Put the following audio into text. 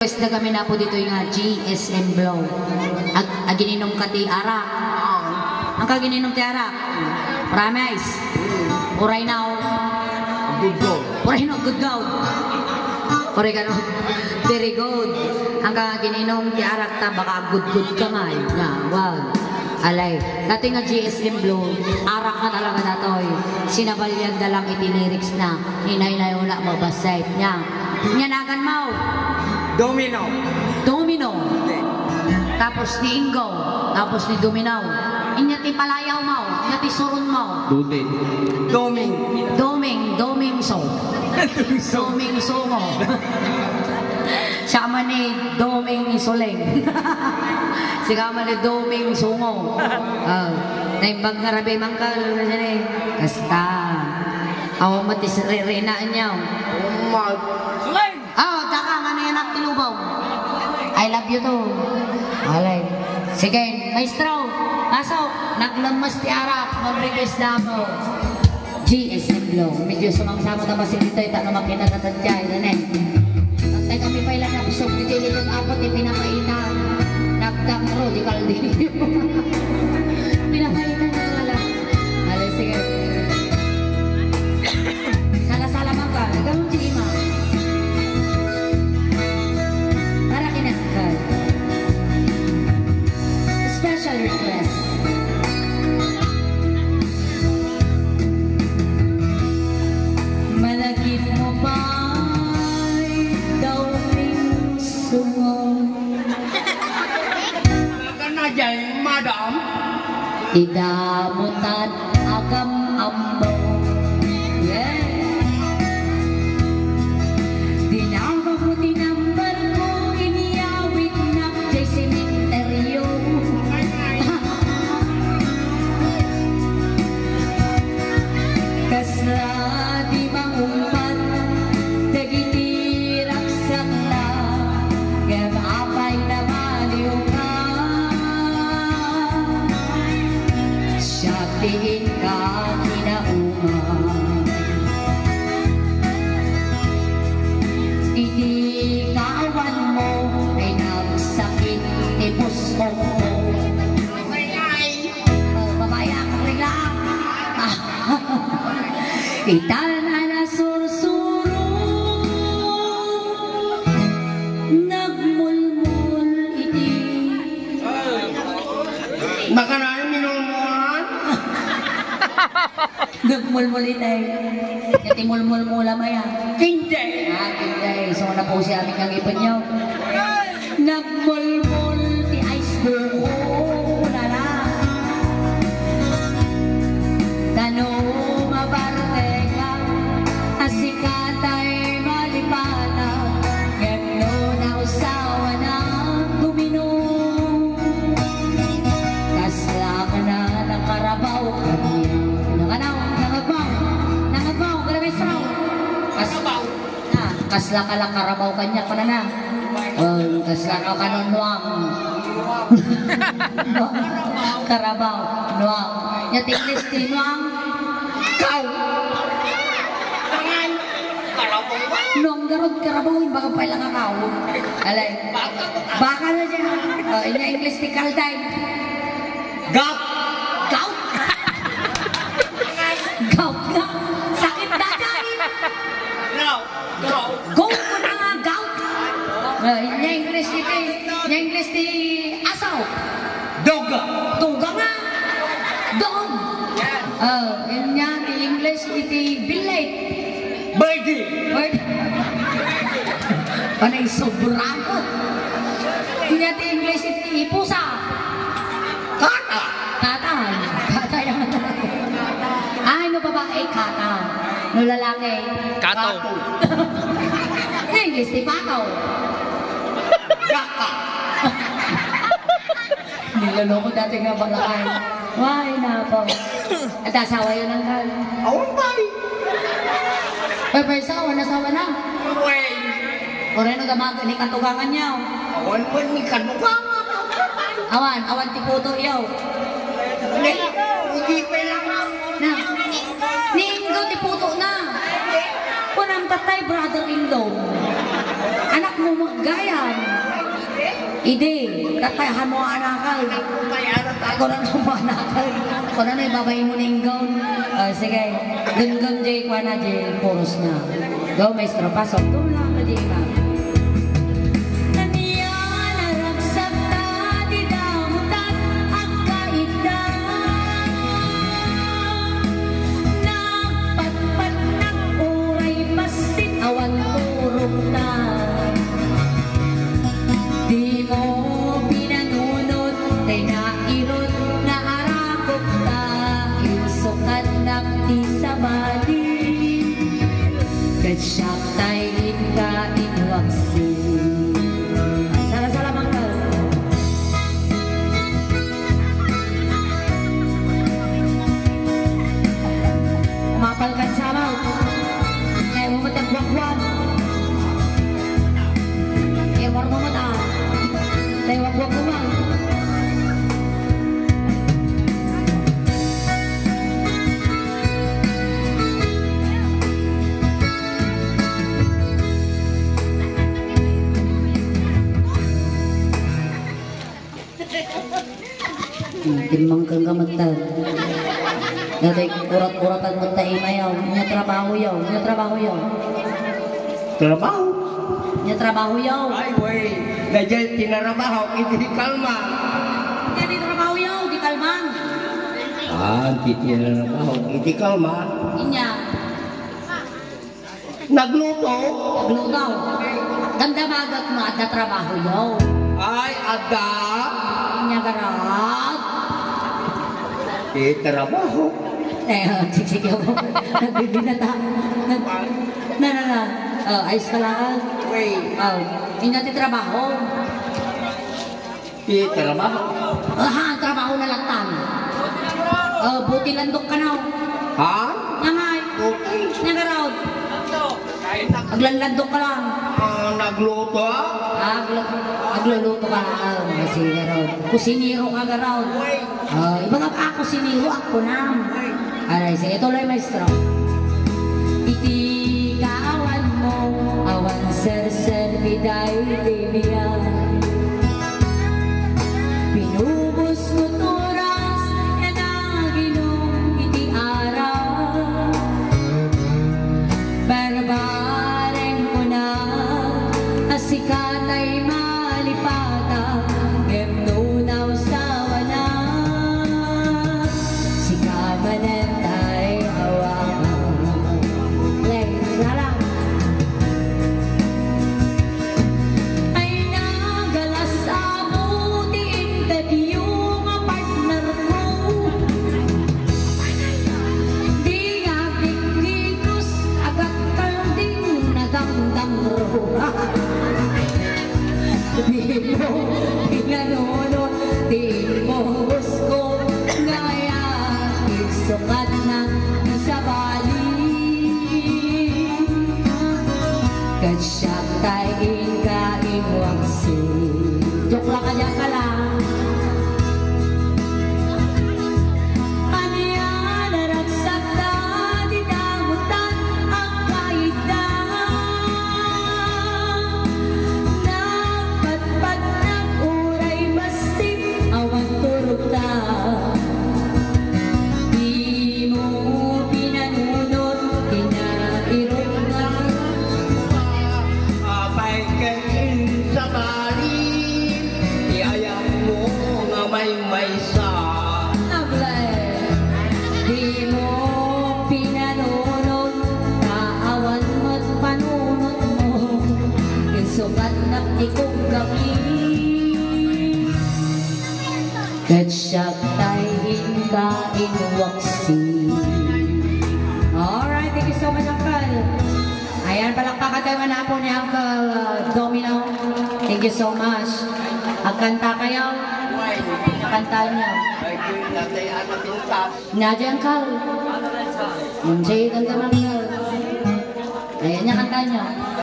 Pwes na kami na po dito yung GSM Blow. Agininom ka ti arak. Ang kagininom ti arak. Promise. Uray now. Good gold. Uray now, good gold. Uray ka no. Very good. Ang kagininom ti arak ta, baka good kamay. Wow. Alay. Dati nga GSM Blow, arak ka talaga datoy. Sinabalyan da lang iti lyrics na. Hinay-nay wala mabasayt niya. Nyanagan mo. Domino. Domino. Tapos ni Ingo. Tapos ni Dominaw. Inya ti palayaw mo. Inya ti surun mo. Dudin. Doming. Doming so. Doming songo. Siya man ni Doming Soleng. Siya man ni Doming Songo. Naimbag nga rabi mangkal. Kasta. Awa mati rinaan niya. Soleng! Taka nga na yan tilubaw. I love you too. Alay. Sige, maestro. Pasok. Naglamas ti arak. Mag-request na ako. GSM Blow. Medyo sumang-sama na masin dito. Ito na makinagatan dyan. Tantay kami pa ilang napusog. Dito yung apot. Pinapainan. Nagdangro. Di kaldi. Pinapainan na wala. Alay, sige. Sala-sala man ka. Nagawin si Ima. Special request. Malagit mo ba'y dawing sungol? Talaga na dyan, madam. Idamutan agam ambo. Tingin ka kinauma. Iti kaawan mo ay nagsakit ni puso mo. Babaya ka rin lang. Itala na sursuro. Nagmulmul iti. Baka na yung minulmulan? Nagmulmul iti. Yati mulmul-mula maya. Hindi. Hindi. So na po siya aming kagipon niyo. Nagmulmul ti iceberg. Lala. Tano mabartega. Asikatay malipana. Gano na usawa na guminom. Kasla ka na nakarabaw kami. Kasla ka lang karabaw kanya ka na na. Kasla ka kanunwang. Karabaw. Nuwang. Yatiklis tinuang. Kau! Tangan! Karabaw ba? Nuwang garod karabaw. Baka pa ilang akaw. Alay. Baka na dyan. Inya English ti kalday. Gap! Gout? Gout nga. Sakit na dyan. No! No! Go ko na nga, gout. Inya English ti asaw. Dog! Tuga nga. Dog. Inya ti English iti bilay. Birdie! Bird. Panay sobrang ko. Inya ti English iti pusa. Kata! Kata. Kata yung ay, no babae, kata. No lalaki. Kato! English ti pataw. Gaka! Niloloko dati nga balakay. Why na po? At asawa yun ang kal. Awan bay! Pero sawa na. Uway! O rin o damag, ni katugangan niya. Awan ba ni kanugang? Awan ti puto yaw. Hindi pa lang Na, ni Ingo ti puto na. Kunang tatay brother-in-law. Ano anak mo gayam. Ide, katayahan mo anakal. Ako na mo anakal. Ako na ibabay mo ng gown. Sige, gun jay kwa na jay chorus na. Go maestro, pasok. Tulang na jay ka. Awan turog na, di mo pinanunod, kay nairot na arakot na, iusukan ng di sa bali, kasyap tayo ka inwaksi. Sala-salamang ka. Umapal ka sa mouth. Wag-wag war mo mata tay wag-wag mo man timbang kang gamatan datay kurat-kuratan mata imayaw nya trabaho yaw Trabaho. Nya trabaho yaw. Ay, wey. Dahil tinarabaho, hindi kalma. Hindi trabaho yaw, di kalman. Hindi tinarabaho, hindi kalma. Inya. Nagluto. Nagluto. Ganda magat mo at trabaho yaw. Ay, ada. Inya garad. Trabaho. Siksik yaw. Nagbibinata. Ayos ka lang. Wey. Hindi natin trabaho. Trabaho. Trabaho na lang tan. Buti landok ka na. Ha? Nangay. Okay. Nagaraw. Aglandok ka lang. Nagluto? Nagluluto ka lang. Sige raw. Kusiniro ka garaw. Iba nga pa kusiniro ako na. Aray, sige. Tuloy maestro. Ikawan mo, awan ser biday dibiya. Pinubos ko turas, yan ang ginong iti araw. Barbareng ko na, asikat ay malipata, gemnunaw sa wana. Sikamanan ay hawakan. Di mo gusto ngaya isukat na sa bali kasyak tayo kainwaksi. Joke lang kanya ka lang. Aniya naragsak na dinamutan ang kaida napatpat ng uray masip awan turog na. Di mo pinanunod kinairot na Pagkain sa bali, iayam mo nga may sa. naglay. Di mo pinanunod kaawan mo't panunod mo isukat na ikong gabi katsyak tayo kainwaksi. Alright, thank you so much, Uncle. Ayan, palakpakan tayo manapon ni Uncle Domino. Thank you so much. Agkanta kayo. Kanta niyo. Ay, natay anak pintas. Nadya, Uncle. Sige, kanta mo, Uncle. Ayan niya, kanta niyo.